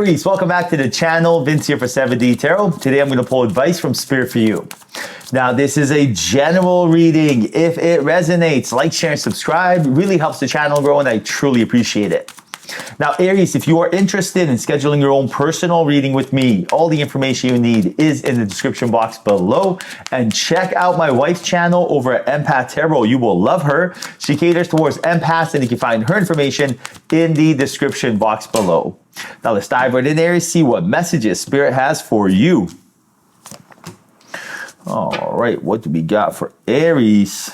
Aries, welcome back to the channel. Vince here for 7D Tarot. Today I'm going to pull advice from Spirit for you. Now, this is a general reading. If it resonates, like, share, and subscribe. It really helps the channel grow, and I truly appreciate it. Now, Aries, if you are interested in scheduling your own personal reading with me, all the information you need is in the description box below. And check out my wife's channel over at Empath Tarot. You will love her. She caters towards empaths, and you can find her information in the description box below. Now, let's dive right in, Aries, see what messages Spirit has for you. All right, what do we got for Aries?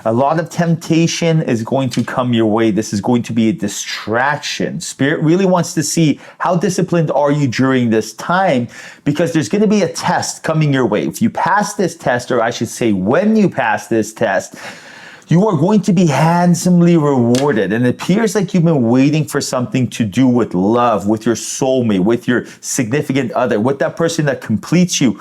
A lot of temptation is going to come your way. This is going to be a distraction. Spirit really wants to see how disciplined are you during this time, because there's going to be a test coming your way. If you pass this test, or I should say when you pass this test, you are going to be handsomely rewarded. And it appears like you've been waiting for something to do with love, with your soulmate, with your significant other, with that person that completes you.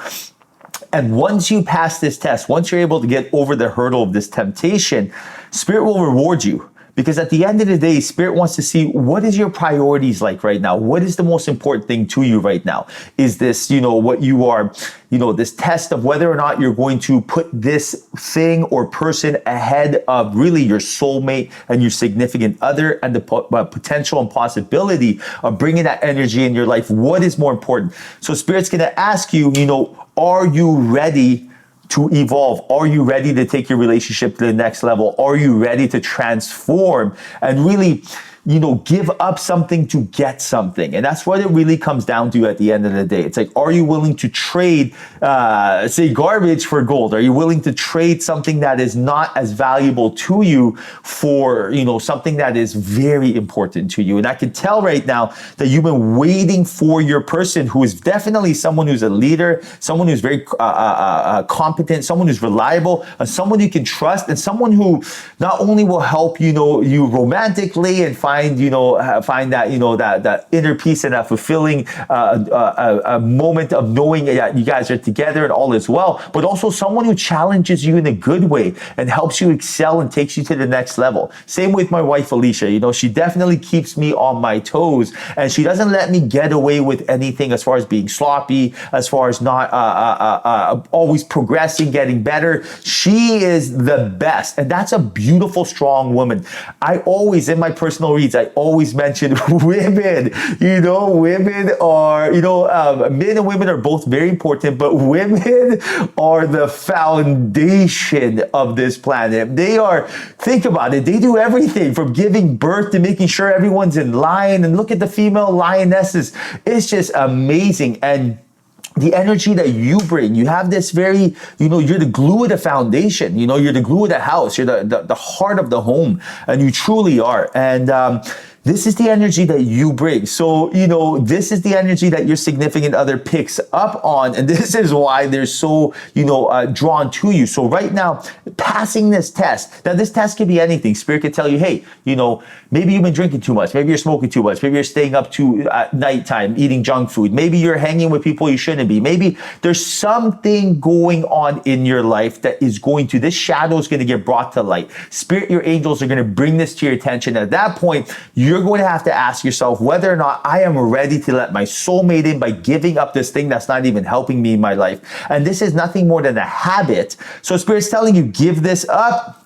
And once you pass this test, once you're able to get over the hurdle of this temptation, Spirit will reward you. Because at the end of the day, Spirit wants to see, what is your priorities like right now? What is the most important thing to you right now? Is this, what you are, this test of whether or not you're going to put this thing or person ahead of really your soulmate and your significant other, and the potential and possibility of bringing that energy in your life? What is more important? So Spirit's going to ask you, are you ready to evolve? Are you ready to take your relationship to the next level? Are you ready to transform and really, give up something to get something? And that's what it really comes down to at the end of the day. It's like, are you willing to trade, say, garbage for gold? Are you willing to trade something that is not as valuable to you for, something that is very important to you? And I can tell right now that you've been waiting for your person who is definitely someone who's a leader, someone who's very competent, someone who's reliable, someone you can trust, and someone who not only will help, you romantically and find that, that inner peace and that fulfilling a moment of knowing that you guys are together and all is well, but also someone who challenges you in a good way and helps you excel and takes you to the next level. Same with my wife, Alicia. She definitely keeps me on my toes, and she doesn't let me get away with anything as far as being sloppy, as far as not always progressing, getting better. She is the best, and that's a beautiful, strong woman. I always, in my personal reads, I always mention women. Women are, men and women are both very important, but women are the foundation of this planet. They are, think about it, they do everything from giving birth to making sure everyone's in line. And look at the female lionesses. It's just amazing. And the energy that you bring, you have this very, you're the glue of the foundation, you're the glue of the house, you're the heart of the home, and you truly are. And this is the energy that you bring. So, this is the energy that your significant other picks up on. And this is why they're so, drawn to you. So right now, passing this test, now this test can be anything. Spirit can tell you, hey, maybe you've been drinking too much. Maybe you're smoking too much. Maybe you're staying up to nighttime, eating junk food. Maybe you're hanging with people you shouldn't be. Maybe there's something going on in your life that is this shadow is going to get brought to light. Spirit, your angels are going to bring this to your attention. At that point, you're going to have to ask yourself whether or not I am ready to let my soulmate in by giving up this thing that's not even helping me in my life. And this is nothing more than a habit. So Spirit's telling you, give this up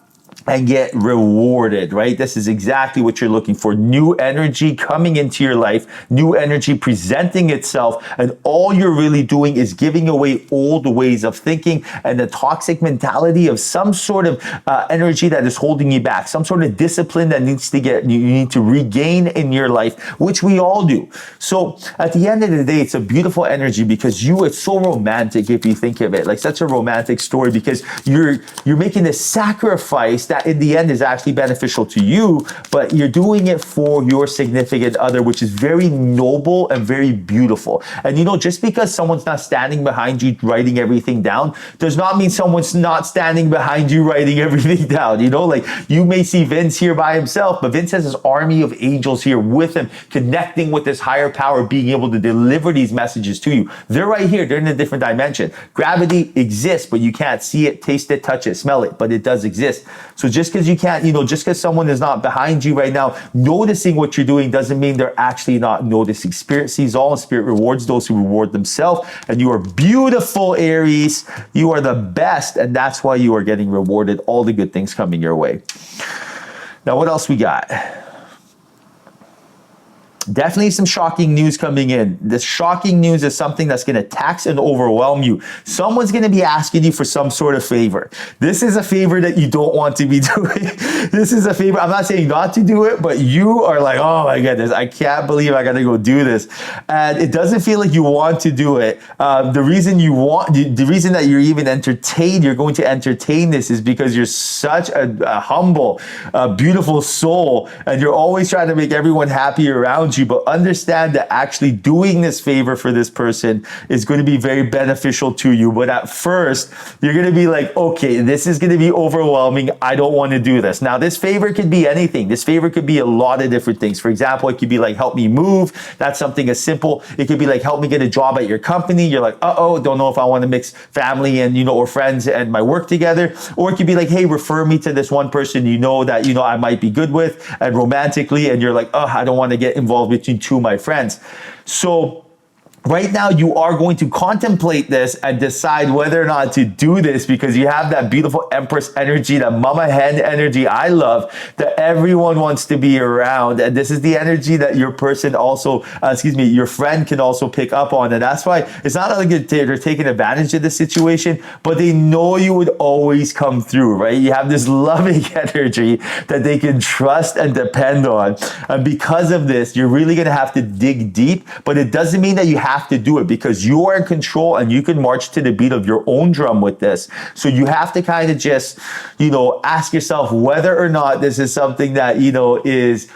and get rewarded, right? This is exactly what you're looking for. New energy coming into your life, new energy presenting itself, and all you're really doing is giving away old ways of thinking and the toxic mentality of some sort of energy that is holding you back, some sort of discipline that you need to regain in your life, which we all do. So at the end of the day, it's a beautiful energy because it's so romantic if you think of it, like such a romantic story, because you're making this sacrifice that in the end is actually beneficial to you, but you're doing it for your significant other, which is very noble and very beautiful. And you know, just because someone's not standing behind you writing everything down does not mean someone's not standing behind you writing everything down. You know, like you may see Vince here by himself, but Vince has his army of angels here with him, connecting with this higher power, being able to deliver these messages to you. They're right here. They're in a different dimension. Gravity exists, but you can't see it, taste it, touch it, smell it, but it does exist. So just because you can't, you know, just because someone is not behind you right now, noticing what you're doing doesn't mean they're actually not noticing. Spirit sees all, and Spirit rewards those who reward themselves. And you are beautiful, Aries. You are the best, and that's why you are getting rewarded. All the good things coming your way. Now, what else we got? Definitely some shocking news coming in. This shocking news is something that's going to tax and overwhelm you. Someone's going to be asking you for some sort of favor. This is a favor that you don't want to be doing. This is a favor. I'm not saying not to do it, but you are like, oh my goodness, I can't believe I got to go do this. And it doesn't feel like you want to do it. The reason that you're even entertained, you're going to entertain this is because you're such a humble, beautiful soul, and you're always trying to make everyone happy around you. But understand that actually doing this favor for this person is going to be very beneficial to you. But at first, you're going to be like, okay, this is going to be overwhelming. I don't want to do this. Now, this favor could be anything. This favor could be a lot of different things. For example, it could be like, help me move. That's something as simple. It could be like, help me get a job at your company. You're like, uh-oh, don't know if I want to mix family and, you know, or friends and my work together. Or it could be like, hey, refer me to this one person you know that, you know, I might be good with and romantically. And you're like, oh, I don't want to get involved between two of my friends. So right now, you are going to contemplate this and decide whether or not to do this, because you have that beautiful Empress energy, that mama hen energy I love, that everyone wants to be around. And this is the energy that your person also, your friend can also pick up on. And that's why it's not like they're taking advantage of the situation, but they know you would always come through, right? You have this loving energy that they can trust and depend on. And because of this, you're really going to have to dig deep, but it doesn't mean that you have to do it, because you are in control and you can march to the beat of your own drum with this. So you have to kind of just, you know, ask yourself whether or not this is something that, you know, is,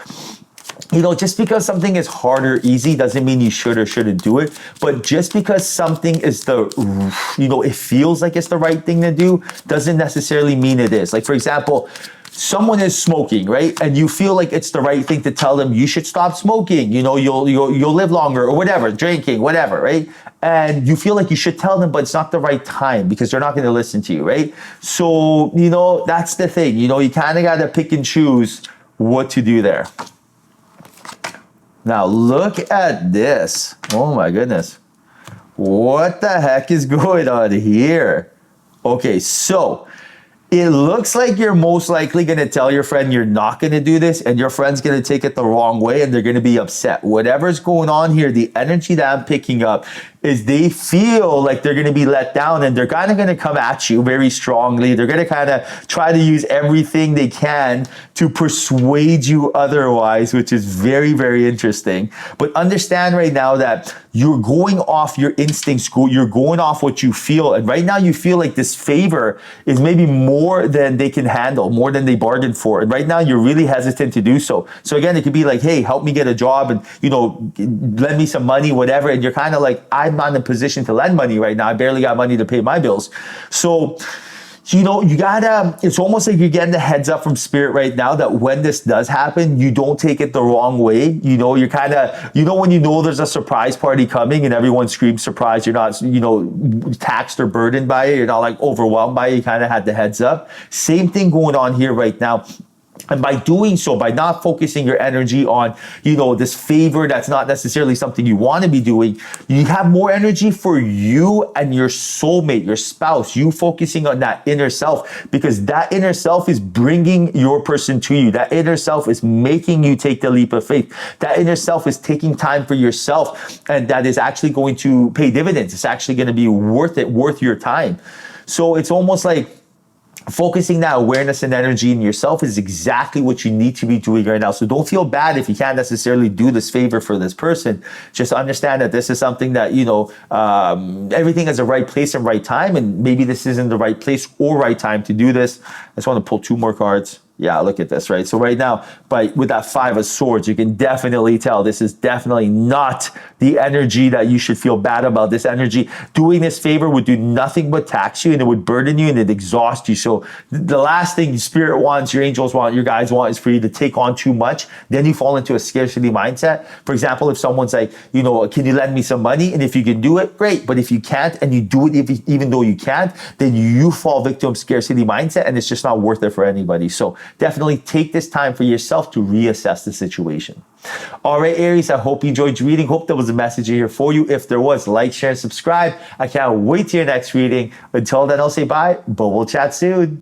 you know, just because something is hard or easy doesn't mean you should or shouldn't do it. But just because something is you know, it feels like it's the right thing to do doesn't necessarily mean it is. Like, for example, someone is smoking, right? And you feel like it's the right thing to tell them you should stop smoking. You know, you'll live longer, or whatever, drinking, whatever, right? And you feel like you should tell them, but it's not the right time because they're not going to listen to you, right? So, you know, that's the thing. You know, you kind of got to pick and choose what to do there. Now, look at this. Oh my goodness. What the heck is going on here? Okay, so it looks like you're most likely going to tell your friend you're not going to do this, and your friend's going to take it the wrong way and they're going to be upset. Whatever's going on here, the energy that I'm picking up is they feel like they're going to be let down, and they're kind of going to come at you very strongly. They're going to kind of try to use everything they can to persuade you otherwise, which is very, very interesting. But understand right now that you're going off your instincts, you're going off what you feel. And right now you feel like this favor is maybe more than they can handle, more than they bargained for. And right now you're really hesitant to do so. So again, it could be like, hey, help me get a job and, you know, lend me some money, whatever. And you're kind of like, I'm not in a position to lend money right now. I barely got money to pay my bills. So, you know, you gotta, it's almost like you're getting the heads up from Spirit right now that when this does happen, you don't take it the wrong way. You know, you're kind of, you know, when you know there's a surprise party coming and everyone screams surprise, you're not, you know, taxed or burdened by it. You're not like overwhelmed by it. You kind of had the heads up. Same thing going on here right now. And by doing so, by not focusing your energy on, you know, this favor that's not necessarily something you want to be doing, you have more energy for you and your soulmate, your spouse, you focusing on that inner self, because that inner self is bringing your person to you. That inner self is making you take the leap of faith. That inner self is taking time for yourself, and that is actually going to pay dividends. It's actually going to be worth it, worth your time. So it's almost like, focusing that awareness and energy in yourself is exactly what you need to be doing right now. So don't feel bad if you can't necessarily do this favor for this person. Just understand that this is something that, everything has a right place and right time, and maybe this isn't the right place or right time to do this. I just want to pull 2 more cards. Yeah, look at this, right? So right now, with that 5 of Swords, you can definitely tell this is definitely not the energy that you should feel bad about. This energy, doing this favor would do nothing but tax you, and it would burden you, and it exhaust you. So the last thing Spirit wants, your angels want, your guides want, is for you to take on too much. Then you fall into a scarcity mindset. For example, if someone's like, can you lend me some money? And if you can do it, great. But if you can't, and you do it even though you can't, then you fall victim to scarcity mindset, and it's just not worth it for anybody. So definitely take this time for yourself to reassess the situation. All right, Aries, I hope you enjoyed your reading. Hope there was a message here for you. If there was, like, share, and subscribe. I can't wait to your next reading. Until then, I'll say bye, but we'll chat soon.